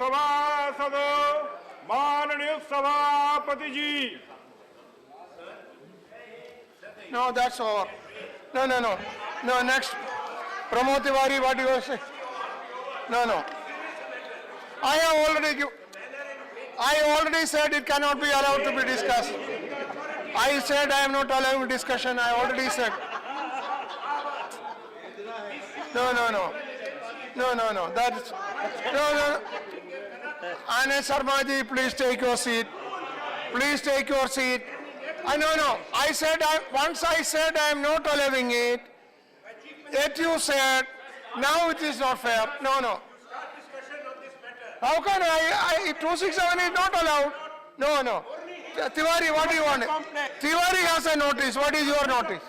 सभासदों, माननीय सभापति जी। No, that's over. No. No, next. Pramod Tiwari, what do you say? No. I already said it cannot be allowed to be discussed. I said I am not allowing discussion. I already said. No. That's no. Anand Sharma ji, please take your seat. Please take your seat. No. I said once I said I am not allowing it. Yet you said now it is not fair. No. How can I 267 is not allowed? No. Tiwari, what do you want? Tiwari has a notice. What is your notice?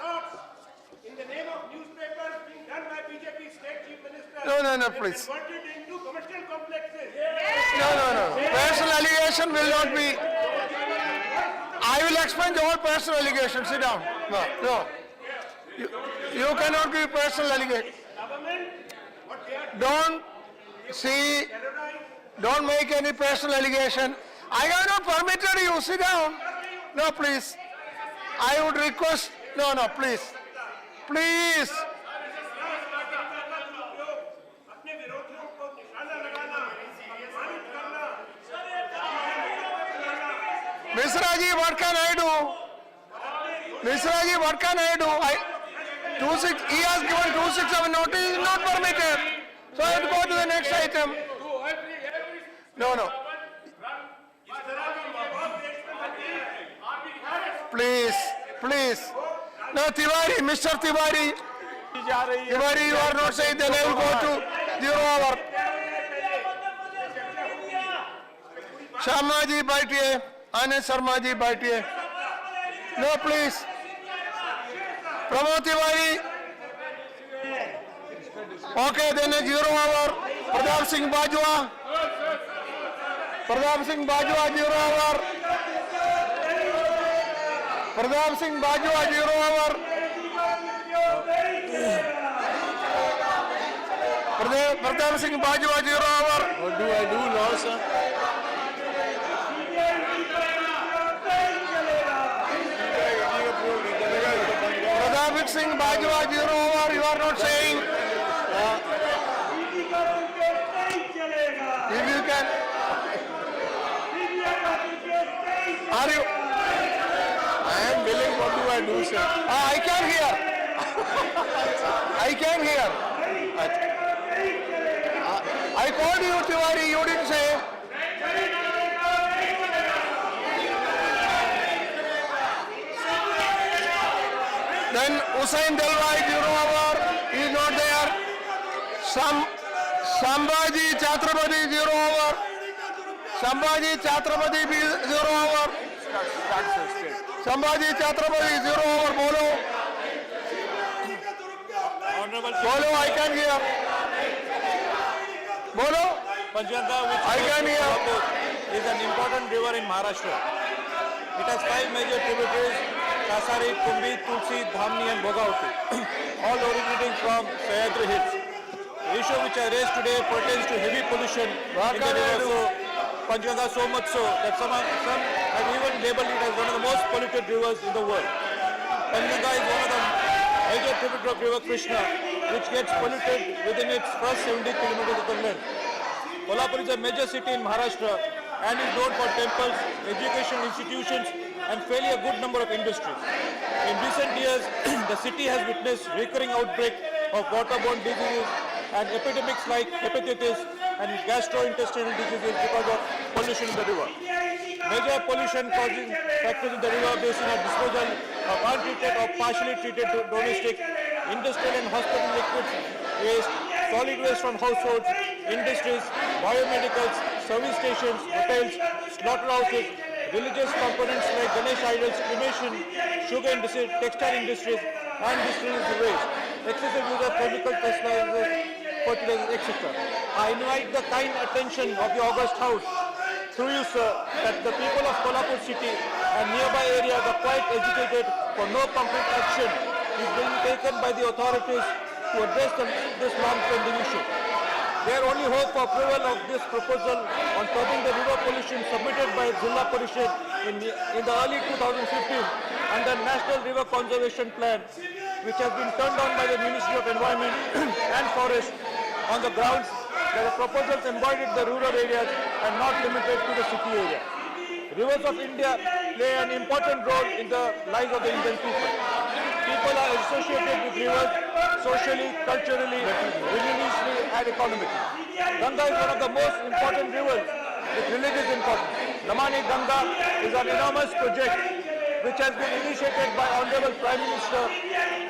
In the name of newspapers being done by BJP state chief minister. No, please. Converted into commercial complexes. No. Personal allegation will not be. I will expunge all personal allegations. Sit down. No. You cannot give personal allegation. Don't make any personal allegation. I have not permitted you. Sit down. No, please. I would request. No, please. Please. Misra ji, what can I do? He has given 267 notice, is not permitted. So I have to go to the next item. No. Please. No, Tiwari, Mr. Tiwari, you are not saying, then I will go to 0 hour. Sharma ji, baithiye. Anand Sharma ji, baithiye. No, please. Pramod Tiwari. Okay, then 0 hour. Pradap Singh Bajwa, 0 hour. Pradap Singh Bajwa, 0 hour. Pradap Singh Bajwa, 0 hour. What do I do now, sir? Pradap Singh Bajwa, 0 hour. You are not saying. If you can. Are you? I am willing. What do I do, sir? I can hear. I called you, Tiwari. You didn't say. Then Hussain Dalwai, 0 hour, is not there. Sambhaji Chhatrapati, 0 hour. Sambhaji Chhatrapati, 0 hour. Sambhaji Chhatrapati, 0 hour. Bolo, I can hear. Bolo, Panchganga, which I can hear. is an important river in Maharashtra. It has 5 major tributaries: Kasari, Kumbi, Tulsi, Dhamni and Bhogavati, all originating from Sahyadri Hills. The issue which I raised today pertains to heavy pollution in the river Panchganga, so much so that some have even labeled it as one of the most polluted rivers in the world. Panchganga is one of the major tributary of river Krishna, which gets polluted within its first 70 kilometers of the length. Kolhapur is a major city in Maharashtra and is known for temples, educational institutions and fairly a good number of industries. In recent years, the city has witnessed recurring outbreaks of waterborne diseases and epidemics like hepatitis and gastrointestinal diseases because of pollution in the river. Major pollution causing factors in the river basin are disposal of untreated or partially treated domestic, industrial and hospital liquid waste, solid waste from households, industries, biomedicals, service stations, hotels, slaughterhouses, religious components like Ganesh idols, cremation, sugar industries, textile industries, and distillery waste, excessive use of chemical fertilizers, etc. I invite the kind attention of the August House through you, sir, that the people of Kolhapur city and nearby areas are quite agitated for no concrete action is being taken by the authorities to address this long-pending issue. Their only hope for approval of this proposal on curbing the river pollution submitted by Zilla Parishad in the early 2015 under National River Conservation Plan, which has been turned down by the Ministry of Environment and Forest on the grounds that the proposals embodied the rural areas and not limited to the city area. Rivers of India play an important role in the lives of the Indian people. People are associated with rivers socially, culturally, religiously and economically. Ganga is one of the most important rivers with religious importance. Namani Ganga is an enormous project which has been initiated by Honorable Prime Minister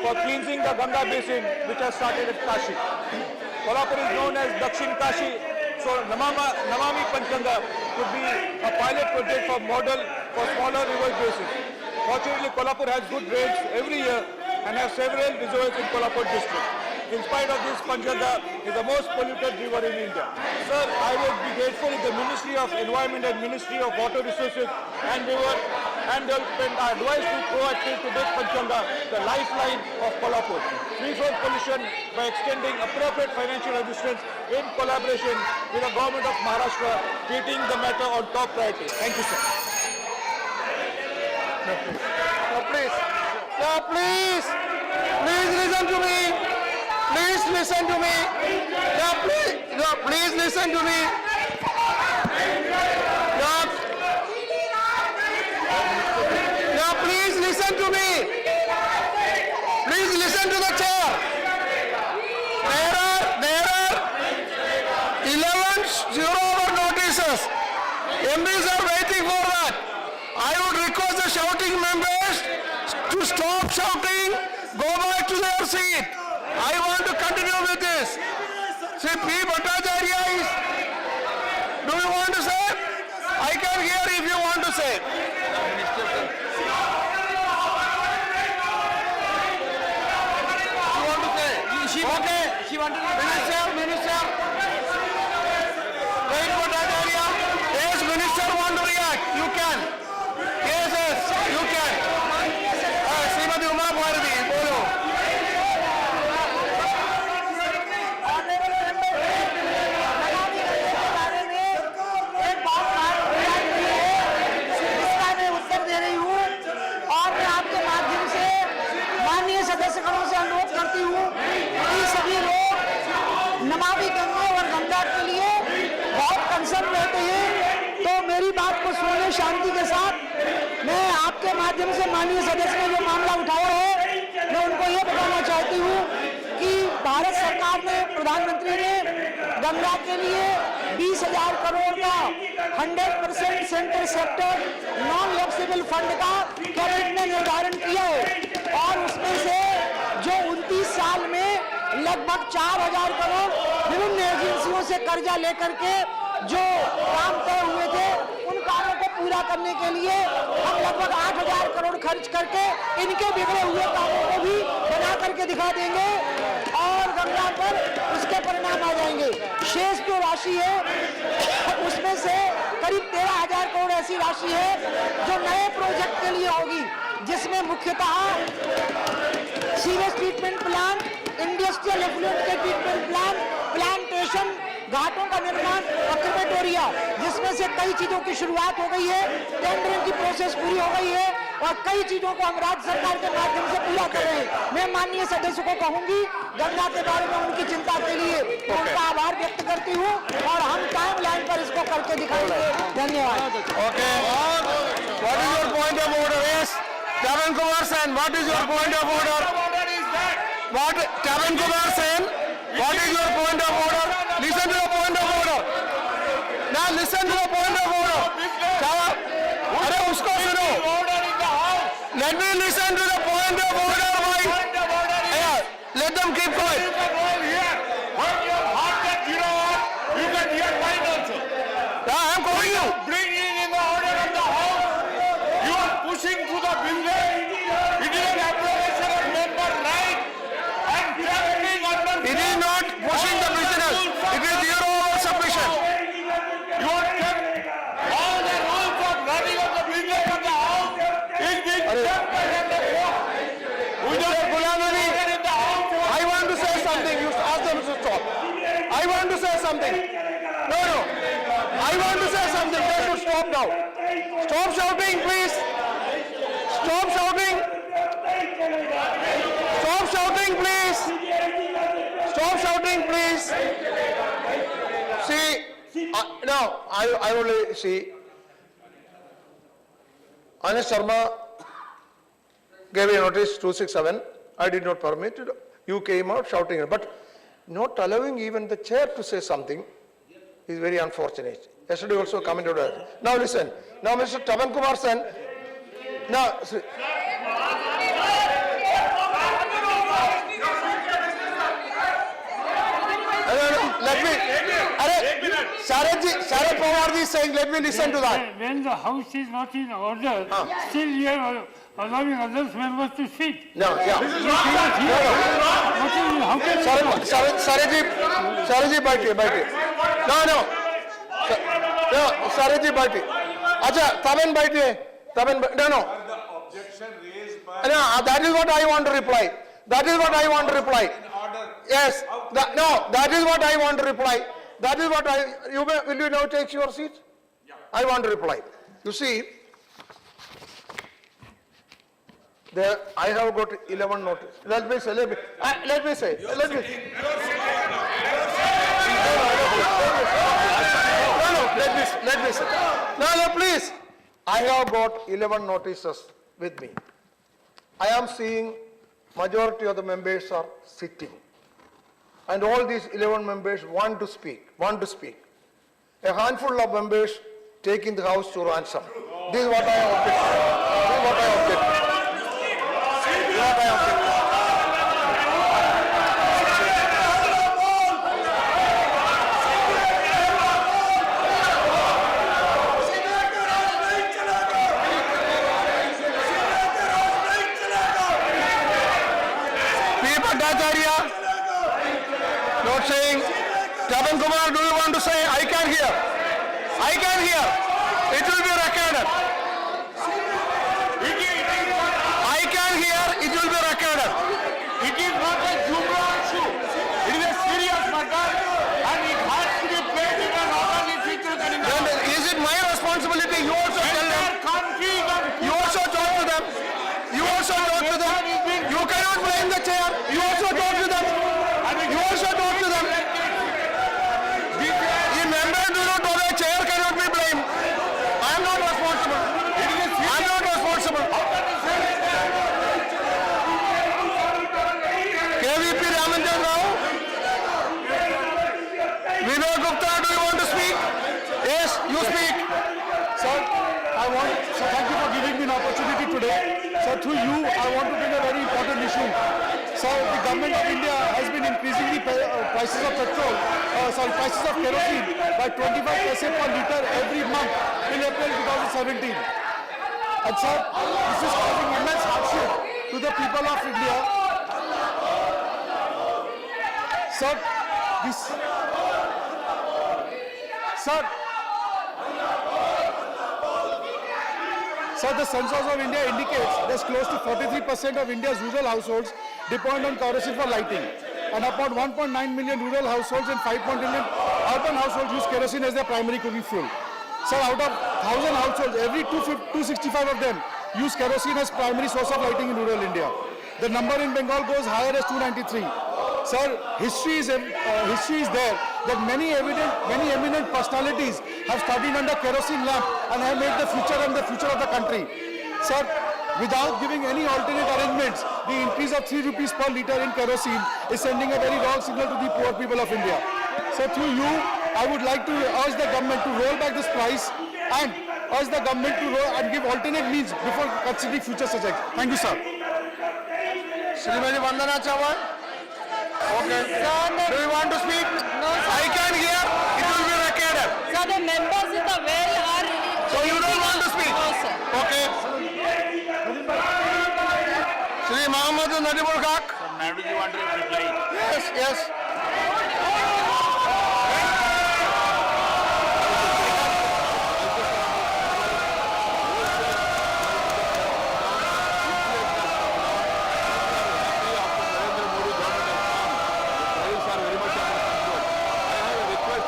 for cleansing the Ganga basin, which has started at Kashi. Kolhapur is known as Dakshin Kashi, so Namami Panchganga could be a pilot project for model for smaller river basins. Fortunately, Kolhapur has good rains every year and has several reservoirs in Kolhapur district. In spite of this, Panchganga is the most polluted river in India. Sir, I would be grateful if the Ministry of Environment and Ministry of Water Resources and River and Development are advised to proactive to make Panchganga the lifeline of Kolhapur. Free from pollution by extending appropriate financial assistance in collaboration with the government of Maharashtra, treating the matter on top priority. Thank you, sir. Please listen to me. Please listen to me. Please listen to me. Please listen to me. Please listen to the chair. There are 11 zero-hour notices. MPs are waiting for that. I would request the shouting members to stop shouting, go back to their seat. I want to continue with this. See, P. Bhattacharya is... Do you want to say? I can hear if you want to say. Okay. Minister. Wait, Bhattacharya. Yes, Minister want to react. You can. Yes, you can. Srimati Uma Bharati, bolo. सदस्यगणों से अनुरोध करती हूँ कि सभी लोग नमामि गंगा और गंगा के लिए बहुत कंसर्न रहते हैं, तो मेरी बात को सुनिए शांति के साथ। मैं आपके माध्यम से माननीय सदस्य ने जो मामला उठाया है, मैं उनको ये बताना चाहती हूँ कि भारत सरकार ने, प्रधानमंत्री ने गंगा के लिए 20,000 करोड़ का 100% central sector non lapsable fund का कैबिनेट ने निर्धारण किया है और उसमें से जो 29 साल में लगभग 4,000 करोड़ विभिन्न एजेंसियों से कर्जा लेकर के जो काम तय हुए थे, उन कामों को पूरा करने के लिए हम लगभग 8,000 करोड़ खर्च करके इनके बिगड़े हुए कामों को भी बना करके दिखा देंगे और गंगा पर उसके परिणाम आ जाएंगे। शेष जो राशि है उसमें से करीब 13,000 करोड़ ऐसी राशि है जो नए प्रोजेक्ट के लिए होगी, जिसमें मुख्यतः sewage treatment plan, industrial effluent के ट्रीटमेंट प्लान, प्लांटेशन, घाटों का निर्माण और क्रेमेटोरिया, जिसमें से कई चीजों की शुरुआत हो गई है, टेंडरिंग की प्रोसेस पूरी हो गई है और कई चीजों को हम राज्य सरकार के माध्यम से पूरा कर रहे हैं। मैं माननीय सदस्य को कहूंगी गंगा के बारे में उनकी चिंता के लिए उनका आभार व्यक्त करती हूँ और हम टाइम लाइन पर इसको करके दिखाएंगे। धन्यवाद। Okay. What is your point of order? Yes. Tapan Kumar Sen, what is your point of order? What? Tapan Kumar Sen, what is your point of order? Listen to the point of order. Now listen to the point of order. अरे उसको सुनो. Let me listen to the point of order. Yeah, let them keep quiet. Yeah, I am calling you. Bringing in the order of the house, you are pushing through the business. It is an application of member right and traveling under. It is not pushing the business. It is your own submission. You are kept all the rules of running of the business of the house is being kept by the court. We don't Gulam Ali, in the house. I want to say something. You ask them to stop. I want to say something. something. No, no. I want to say something. They should stop now. Stop shouting, please. Stop shouting. Stop shouting, please. Stop shouting, please. See, no, I only see. Anish Sharma gave a notice 267. I did not permit it. You came out shouting, but not allowing even the chair to say something is very unfortunate. Yesterday also commented on that. Now listen. Now Mr. Tapan Kumar Sen. Now. Let me. Sharad Pawar is saying, let me listen to that. When the house is not in order, still you are allowing other members to speak. No, yeah. How can Saraji Bhaiti. No. No, Saraji Bhaiti. Acha, Tapan Bhaiti. No. No, that is what I want to reply. That is what I want to reply. Yes. No, that is what I want to reply. That is what will you now take your seat? I want to reply. You see, there I have got 11 notices. Let me say. No, please. I have got 11 notices with me. I am seeing majority of the members are sitting. And all these 11 members want to speak. A handful of members taking the house to ransom. This is what I object. Not saying, Tapan Kumar, do you want to say? I can hear. It will be recorded. I can hear. It will be recorded. It is not a Jumra issue. It is a serious matter and it has to be played in an orderly feature. Then is it my responsibility? You also tell them. You also talk to them. You cannot blame the chair. You also talk to them. The member do not obey, chair cannot be blamed. I am not responsible. KVP Ramanjan Rao. Vinod Gupta, do you want to speak? Yes, you speak. Sir, thank you for giving me an opportunity today. Sir, through you, I want to bring a very important issue. Sir, the government of India has been increasing the prices of kerosene by 25% per litre every month till April 2017. And sir, this is causing immense hardship to the people of India. Sir, the census of India indicates that close to 43% of India's rural households depend on kerosene for lighting, and about 1.9 million rural households and 5 million urban households use kerosene as their primary cooking fuel. Sir, out of 1,000 households, every 265 of them use kerosene as primary source of lighting in rural India. The number in Bengal goes higher as 293. Sir, history is there that many eminent personalities have studied under kerosene lamp and have made the future of the country. Sir, without giving any alternate arrangements, the increase of 3 rupees per litre in kerosene is sending a very wrong signal to the poor people of India. So through you, I would like to urge the government to roll back this price and urge the government to roll and give alternate means before considering future subjects. Thank you, sir. Srimati Vandana Chavan. Okay. Do you want to speak? No, sir. I can hear. It will be recorded. So the members in the well are... So you don't want to speak? No, sir. Okay. Shri Muhammad Nadibul Haq. Madam, do you want to reply? Yes. Prices are very much under control. I have a request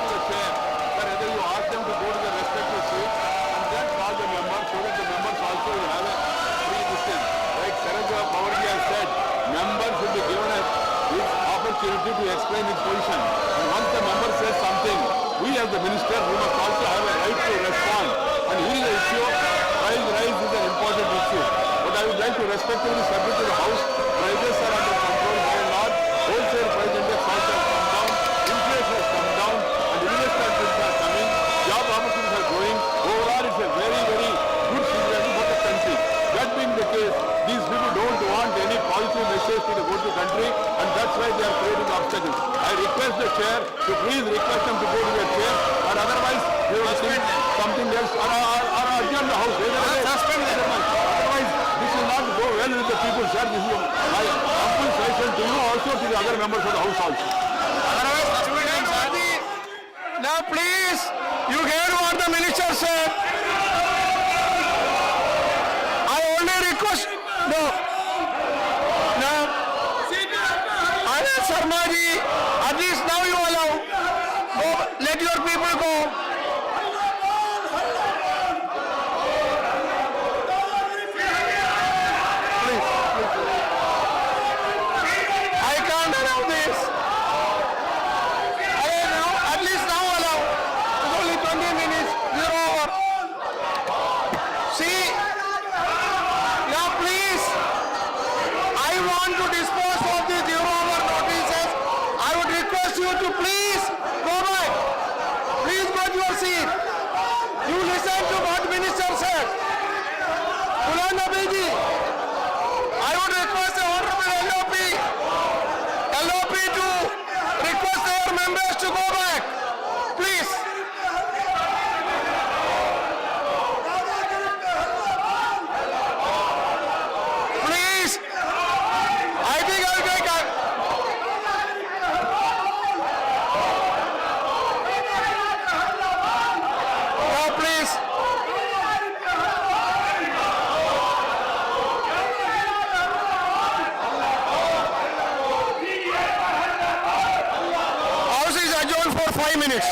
opportunity to explain his position. And once the member says something, we as the minister, we must also have a right to respond. And here is the issue, price rise is an important issue. But I would like to respectfully submit to the House, prices are under control by and large, wholesale price index also has come down, inflation has come down, and investment are coming, job opportunities are growing. Overall, it's a very, very good situation for the country. That being the case, these people don't want any positive message to the good country, and that's why they are creating obstacles. I request the chair to please request them to go to their chair, or otherwise they will think something else, or adjourn the house. Otherwise, this will not go well with the people, sir. This is my humble suggestion to you, also to the other members of the house also. Now please, you hear what the minister said. I only request, no. Now, Anand Sharma ji, at least now you allow. Go, let your people go. Please. I can't allow this. At least now allow. It's only 20 minutes. We're over. See? Now please. I want to dispose of the zero hour notices. I would request you to please go back. Please go to your seat. You listen to what minister said. Ghulam Nabi ji, I would request the Honorable LOP to request their members to go back. Please. Please. I think I'll take a... No, please. House is adjourned for 5 minutes.